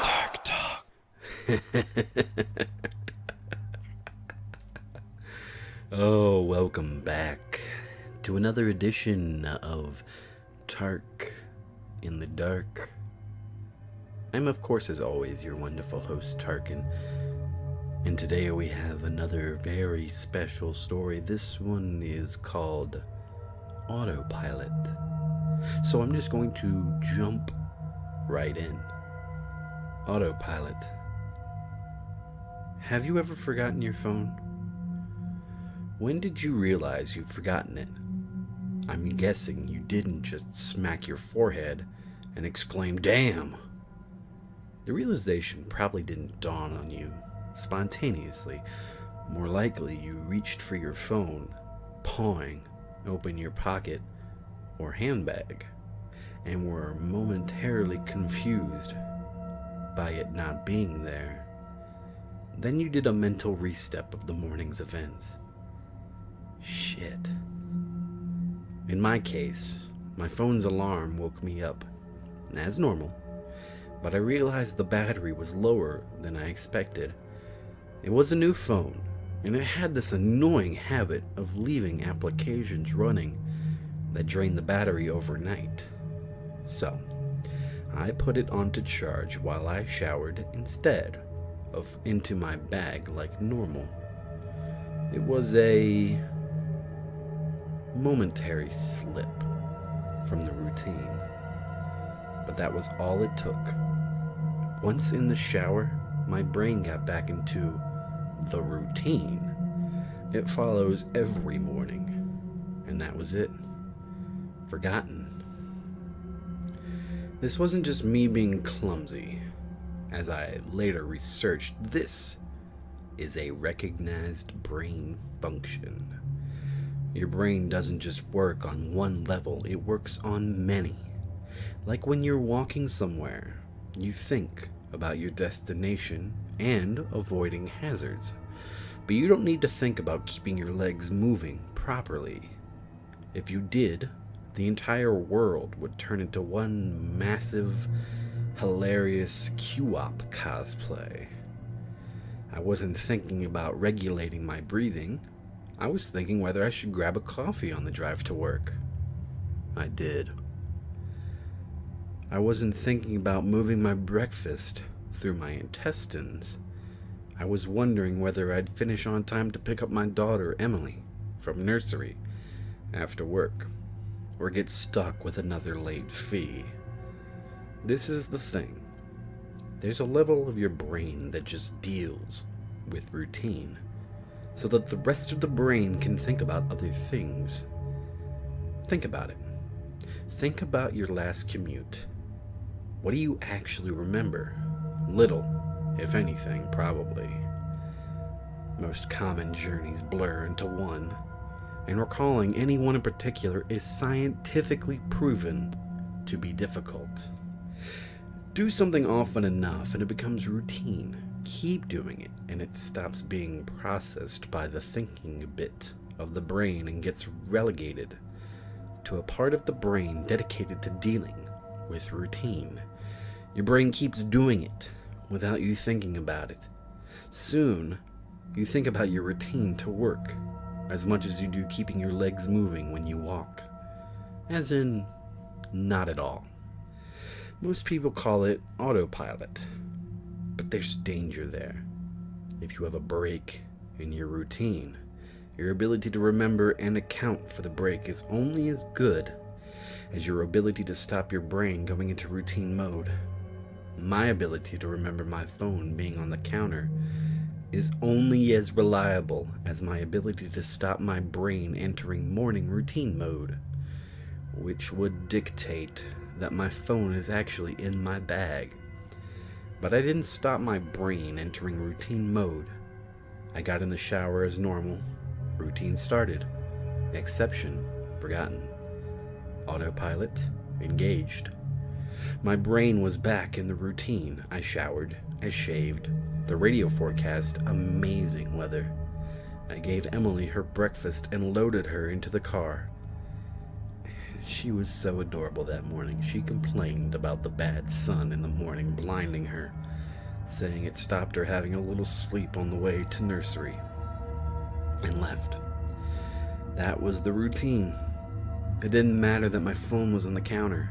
Dark talk. Oh, welcome back to another edition of Tark in the Dark. I'm, of course, as always, your wonderful host, Tarkin. And today we have another very special story. This one is called Autopilot. So I'm just going to jump right in. Autopilot. Have you ever forgotten your phone? When did you realize you'd forgotten it? I'm guessing you didn't just smack your forehead and exclaim, "Damn!" The realization probably didn't dawn on you spontaneously. More likely, you reached for your phone, pawing open your pocket or handbag, and were momentarily confused by it not being there. Then you did a mental restep of the morning's events. Shit. In my case, my phone's alarm woke me up, as normal, but I realized the battery was lower than I expected. It was a new phone, and it had this annoying habit of leaving applications running that drained the battery overnight. So, I put it onto charge while I showered instead of into my bag like normal. It was a momentary slip from the routine, but that was all it took. Once in the shower, my brain got back into the routine it follows every morning, and that was it. Forgotten. This wasn't just me being clumsy. As I later researched, this is a recognized brain function. Your brain doesn't just work on one level, it works on many. Like when you're walking somewhere, you think about your destination and avoiding hazards. But you don't need to think about keeping your legs moving properly. If you did, the entire world would turn into one massive, hilarious Q-op cosplay. I wasn't thinking about regulating my breathing. I was thinking whether I should grab a coffee on the drive to work. I did. I wasn't thinking about moving my breakfast through my intestines. I was wondering whether I'd finish on time to pick up my daughter, Emily, from nursery after work, or get stuck with another late fee. This is the thing. There's a level of your brain that just deals with routine, so that the rest of the brain can think about other things. Think about it. Think about your last commute. What do you actually remember? Little, if anything, probably. Most common journeys blur into one, and recalling any one in particular is scientifically proven to be difficult. Do something often enough and it becomes routine. Keep doing it and it stops being processed by the thinking bit of the brain and gets relegated to a part of the brain dedicated to dealing with routine. Your brain keeps doing it without you thinking about it. Soon, you think about your routine to work as much as you do keeping your legs moving when you walk. As in, not at all. Most people call it autopilot, but there's danger there. If you have a break in your routine, your ability to remember and account for the break is only as good as your ability to stop your brain going into routine mode. My ability to remember my phone being on the counter is only as reliable as my ability to stop my brain entering morning routine mode, which would dictate that my phone is actually in my bag. But I didn't stop my brain entering routine mode. I got in the shower as normal. Routine started. Exception forgotten. Autopilot engaged. My brain was back in the routine. I showered, I shaved. The radio forecast amazing weather. I gave Emily her breakfast and loaded her into the car. She was so adorable that morning. She complained about the bad sun in the morning blinding her, saying it stopped her having a little sleep on the way to nursery, and left. That was the routine. It didn't matter that my phone was on the counter,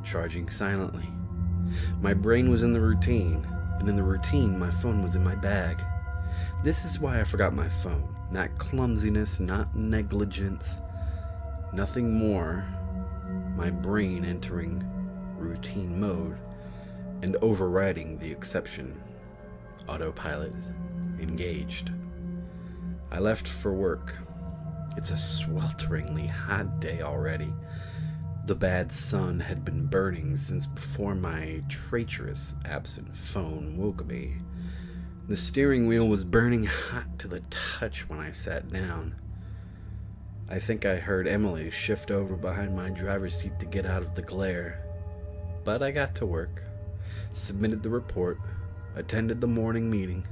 charging silently. My brain was in the routine, and in the routine, my phone was in my bag. This is why I forgot my phone. Not clumsiness, not negligence, nothing more. My brain entering routine mode and overriding the exception. Autopilot engaged. I left for work. It's a swelteringly hot day already. The bad sun had been burning since before my traitorous absent phone woke me. The steering wheel was burning hot to the touch when I sat down. I think I heard Emily shift over behind my driver's seat to get out of the glare. But I got to work, submitted the report, attended the morning meeting.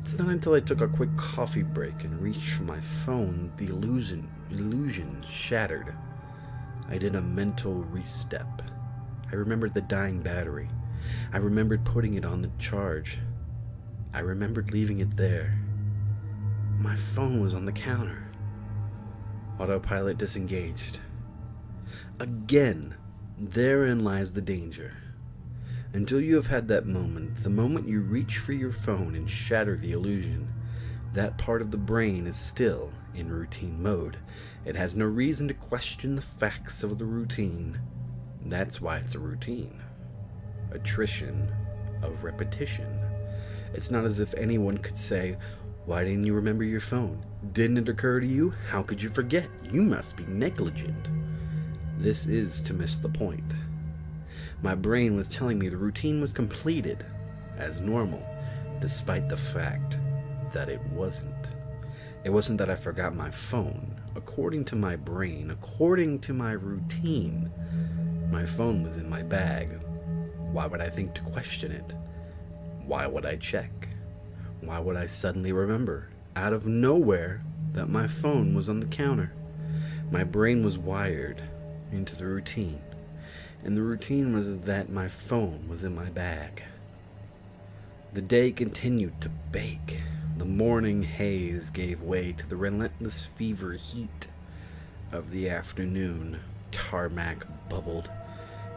It's not until I took a quick coffee break and reached for my phone the illusion shattered. I did a mental restep. I remembered the dying battery. I remembered putting it on the charge. I remembered leaving it there. My phone was on the counter. Autopilot disengaged. Again, therein lies the danger. Until you have had that moment, the moment you reach for your phone and shatter the illusion, that part of the brain is still in routine mode. It has no reason to question the facts of the routine. That's why it's a routine. Attrition of repetition. It's not as if anyone could say, "Why didn't you remember your phone? Didn't it occur to you? How could you forget? You must be negligent." This is to miss the point. My brain was telling me the routine was completed as normal, despite the fact that it wasn't. It wasn't that I forgot my phone. According to my brain, according to my routine, my phone was in my bag. Why would I think to question it? Why would I check? Why would I suddenly remember, out of nowhere, that my phone was on the counter? My brain was wired into the routine, and the routine was that my phone was in my bag. The day continued to bake. The morning haze gave way to the relentless fever heat of the afternoon. Tarmac bubbled.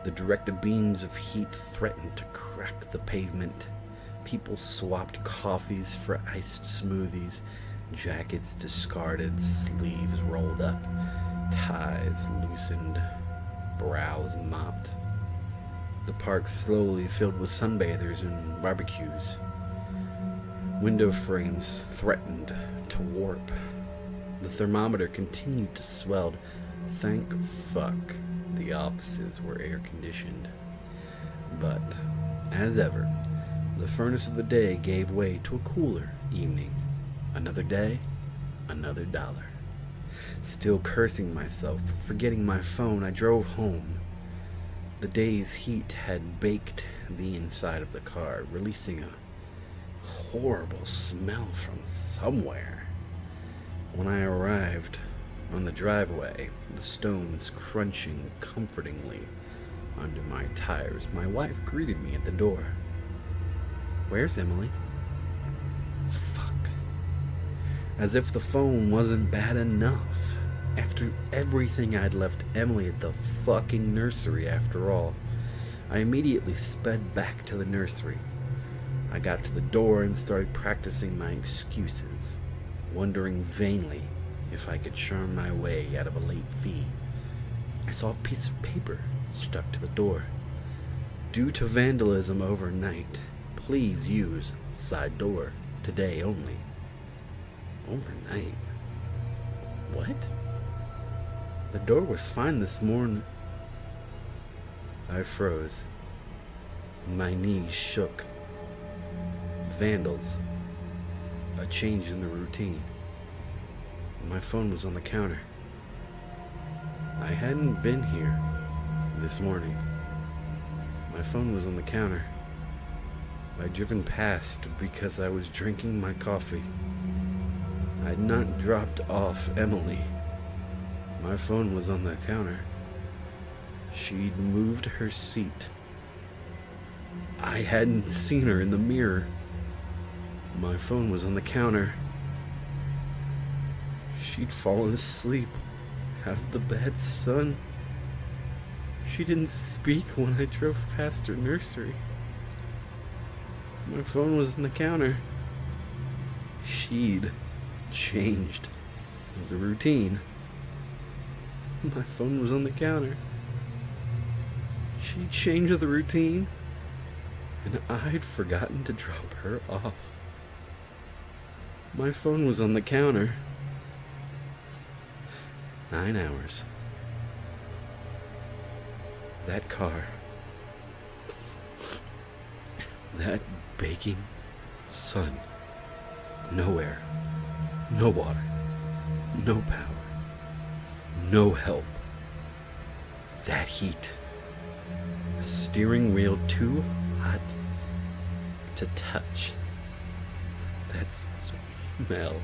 The direct beams of heat threatened to crack the pavement. People swapped coffees for iced smoothies, jackets discarded, sleeves rolled up, ties loosened, brows mopped. The park slowly filled with sunbathers and barbecues. Window frames threatened to warp. The thermometer continued to swell. Thank fuck the offices were air-conditioned. But, as ever, the furnace of the day gave way to a cooler evening. Another day, another dollar. Still cursing myself for forgetting my phone, I drove home. The day's heat had baked the inside of the car, releasing a horrible smell from somewhere. When I arrived on the driveway, the stones crunching comfortingly under my tires, my wife greeted me at the door. "Where's Emily?" Fuck. As if the phone wasn't bad enough. After everything, I'd left Emily at the fucking nursery after all. I immediately sped back to the nursery. I got to the door and started practicing my excuses, wondering vainly if I could charm my way out of a late fee. I saw a piece of paper stuck to the door. "Due to vandalism overnight, please use side door today only." Overnight? What? The door was fine this morning. I froze. My knees shook. Vandals. A change in the routine. My phone was on the counter. I hadn't been here this morning. My phone was on the counter. I'd driven past because I was drinking my coffee. I'd not dropped off Emily. My phone was on the counter. She'd moved her seat. I hadn't seen her in the mirror. My phone was on the counter. She'd fallen asleep out of the bed, son. She didn't speak when I drove past her nursery. My phone was on the counter. She'd changed. It was a routine. My phone was on the counter. She changed the routine, and I'd forgotten to drop her off. My phone was on the counter. 9 hours. That car. That baking sun. No air. No water. No power. No help. That heat. The steering wheel too hot to touch. That smell.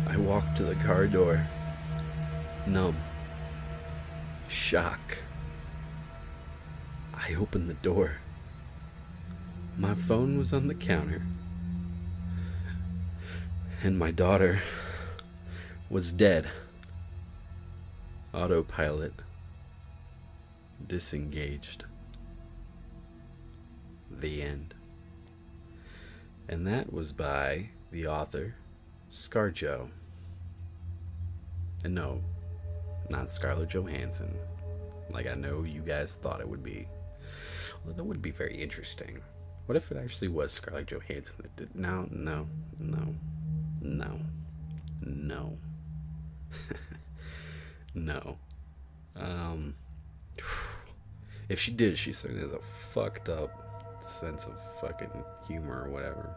I walked to the car door. Numb. Shock. I opened the door. My phone was on the counter. And my daughter was dead. Autopilot. Disengaged. The end. And that was by the author, ScarJo. And no, not Scarlett Johansson, like I know you guys thought it would be. Well, that would be very interesting. What if it actually was Scarlett Johansson that did? No. No. If she did, she certainly has a fucked up sense of fucking humor or whatever.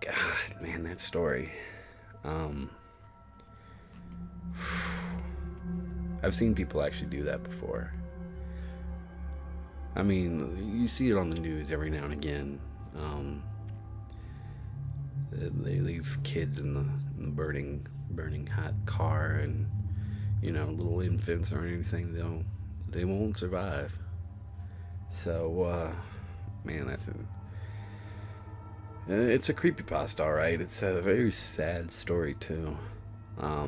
God, man, that story. I've seen people actually do that before. I mean, you see it on the news every now and again. They leave kids in the burning hot car, and little infants or anything. They won't survive. So, man, it's a creepypasta, alright. It's a very sad story too. I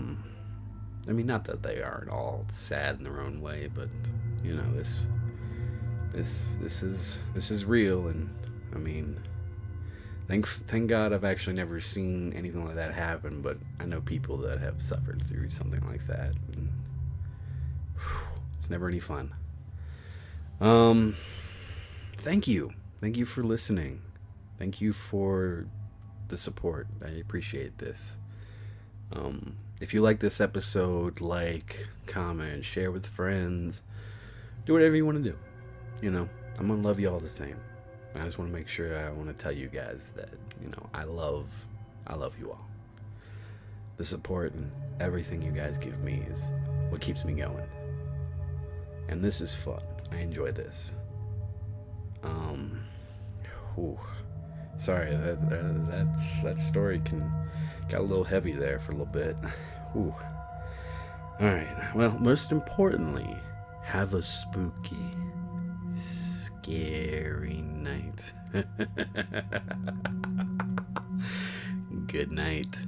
mean, not that they aren't all sad in their own way, but this is real, and I mean, thank God I've actually never seen anything like that happen, but I know people that have suffered through something like that. And, it's never any fun. Thank you for listening. Thank you for the support. I appreciate this. If you like this episode, like, comment, share with friends, do whatever you want to do. I'm gonna love you all the same. I just want to make sure, I want to tell you guys that, I love you all. The support and everything you guys give me is what keeps me going. And this is fun. I enjoy this. Sorry, that story got a little heavy there for a little bit. Ooh. All right. Well, most importantly, have a spooky, scary night. Good night.